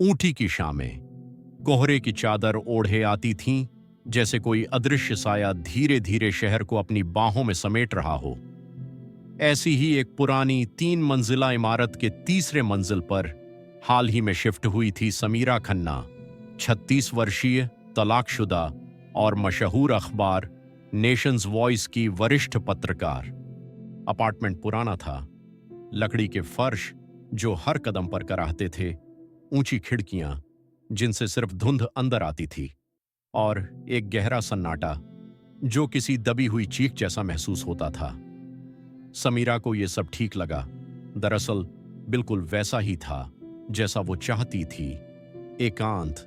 ऊटी की शामें कोहरे की चादर ओढ़े आती थीं, जैसे कोई अदृश्य साया धीरे धीरे शहर को अपनी बाहों में समेट रहा हो। ऐसी ही एक पुरानी 3 मंजिला इमारत के तीसरे मंजिल पर हाल ही में शिफ्ट हुई थी समीरा खन्ना, 36 वर्षीय, तलाकशुदा और मशहूर अखबार नेशंस वॉइस की वरिष्ठ पत्रकार। अपार्टमेंट पुराना था, लकड़ी के फर्श जो हर कदम पर कराहते थे, ऊंची खिड़कियां जिनसे सिर्फ धुंध अंदर आती थी, और एक गहरा सन्नाटा जो किसी दबी हुई चीख जैसा महसूस होता था। समीरा को यह सब ठीक लगा। दरअसल बिल्कुल वैसा ही था जैसा वो चाहती थी, एकांत,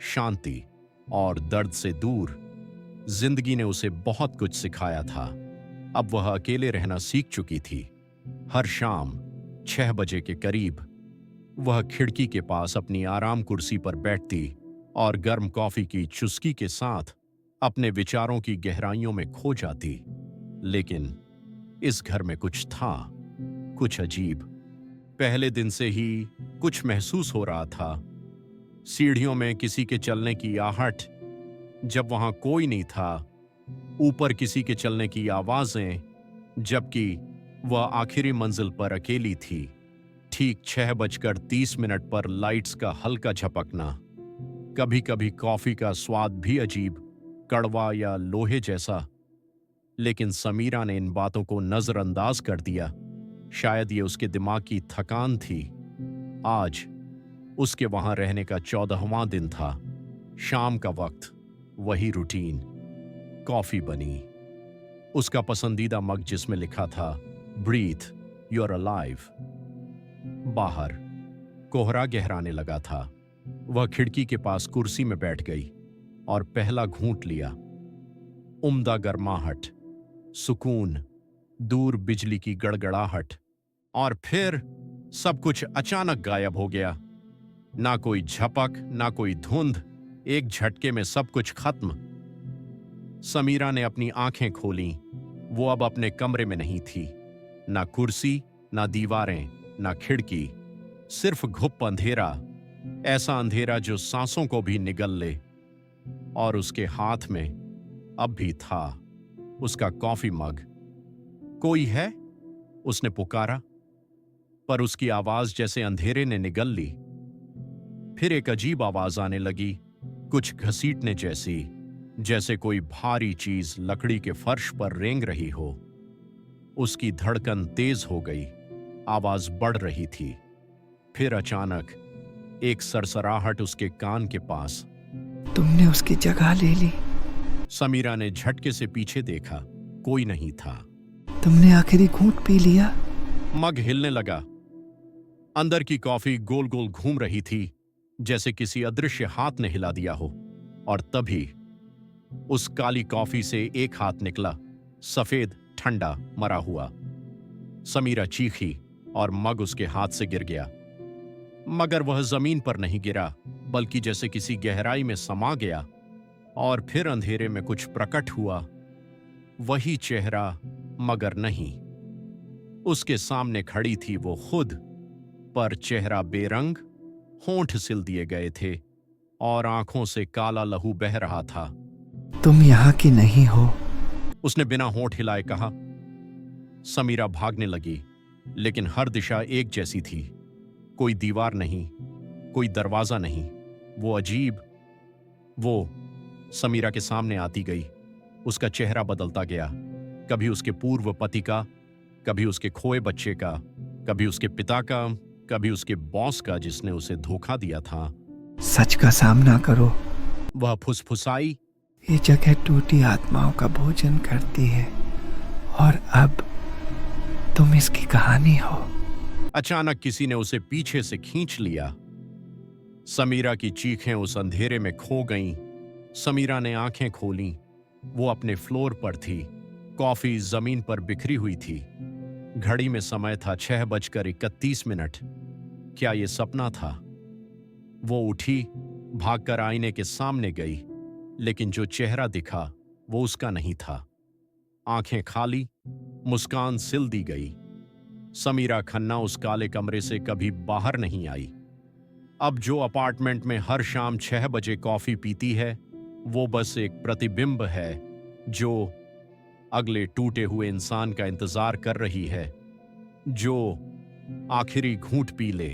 शांति और दर्द से दूर। जिंदगी ने उसे बहुत कुछ सिखाया था। अब वह अकेले रहना सीख चुकी थी। हर शाम 6 बजे के करीब वह खिड़की के पास अपनी आराम कुर्सी पर बैठती और गर्म कॉफी की चुस्की के साथ अपने विचारों की गहराइयों में खो जाती। लेकिन इस घर में कुछ था, कुछ अजीब। पहले दिन से ही कुछ महसूस हो रहा था। सीढ़ियों में किसी के चलने की आहट जब वहां कोई नहीं था, ऊपर किसी के चलने की आवाजें जबकि वह आखिरी मंजिल पर अकेली थी। ठीक 6:30 पर लाइट्स का हल्का झपकना। कभी कभी कॉफी का स्वाद भी अजीब, कड़वा या लोहे जैसा। लेकिन समीरा ने इन बातों को नजरअंदाज कर दिया। शायद ये उसके दिमाग की थकान थी। आज उसके वहां रहने का 14वां दिन था। शाम का वक्त, वही रूटीन। कॉफी बनी, उसका पसंदीदा मग जिसमें लिखा था ब्रीथ, यू आर अलाइव। बाहर कोहरा गहराने लगा था। वह खिड़की के पास कुर्सी में बैठ गई और पहला घूंट लिया। उम्दा गर्माहट, सुकून, दूर बिजली की गड़गड़ाहट, और फिर सब कुछ अचानक गायब हो गया। ना कोई झपक, ना कोई धुंध, एक झटके में सब कुछ खत्म। समीरा ने अपनी आंखें खोलीं। वो अब अपने कमरे में नहीं थी। ना कुर्सी, ना दीवारें, ना खिड़की, सिर्फ घुप अंधेरा। ऐसा अंधेरा जो सांसों को भी निगल ले। और उसके हाथ में अब भी था उसका कॉफी मग। कोई है? उसने पुकारा, पर उसकी आवाज जैसे अंधेरे ने निगल ली। फिर एक अजीब आवाज आने लगी, कुछ घसीटने जैसी, जैसे कोई भारी चीज लकड़ी के फर्श पर रेंग रही हो। उसकी धड़कन तेज हो गई, आवाज बढ़ रही थी। फिर अचानक एक सरसराहट उसके कान के पास। तुमने उसकी जगह ले ली। समीरा ने झटके से पीछे देखा, कोई नहीं था। तुमने आखिरी घूंट पी लिया। मग हिलने लगा। अंदर की कॉफी गोल गोल घूम रही थी, जैसे किसी अदृश्य हाथ ने हिला दिया हो। और तभी उस काली कॉफी से एक हाथ निकला, सफेद, ठंडा, मरा हुआ। समीरा चीखी और मग उसके हाथ से गिर गया। मगर वह जमीन पर नहीं गिरा, बल्कि जैसे किसी गहराई में समा गया। और फिर अंधेरे में कुछ प्रकट हुआ। वही चेहरा, मगर नहीं। उसके सामने खड़ी थी वो खुद, पर चेहरा बेरंग, होंठ सिल दिए गए थे और आंखों से काला लहू बह रहा था। तुम यहाँ की नहीं हो। उसने बिना होंठ हिलाए कहा। समीरा भागने लगी, लेकिन हर दिशा एक जैसी थी। कोई दीवार नहीं, कोई दरवाजा नहीं। वो अजीब, वो समीरा के सामने आती गई। उसका चेहरा बदलता गया, कभी उसके पूर्व पति का, कभी उसके खोए बच्चे का, कभी उसके पिता का, कभी उसके बॉस का जिसने उसे धोखा दिया था। सच का सामना करो। वह फुसफुसाई, ये जगह टूटी आत्माओं का भोजन करती है, और अब तुम इसकी कहानी हो। अचानक किसी ने उसे पीछे से खींच लिया। समीरा की चीखें उस अंधेरे में खो गईं। समीरा ने आंखें खोलीं। वो अपने फ्लोर पर थी। कॉफी जमीन पर बिखरी हुई थी। घड़ी में समय था 6:31। क्या ये सपना था? वो उठी, भागकर आईने के सामने गई, लेकिन जो चेहरा दिखा वो उसका नहीं था। आंखें खाली, मुस्कान सिल दी गई। समीरा खन्ना उस काले कमरे से कभी बाहर नहीं आई। अब जो अपार्टमेंट में हर शाम 6 बजे कॉफी पीती है, वो बस एक प्रतिबिंब है जो अगले टूटे हुए इंसान का इंतजार कर रही है, जो आखिरी घूंट पी ले।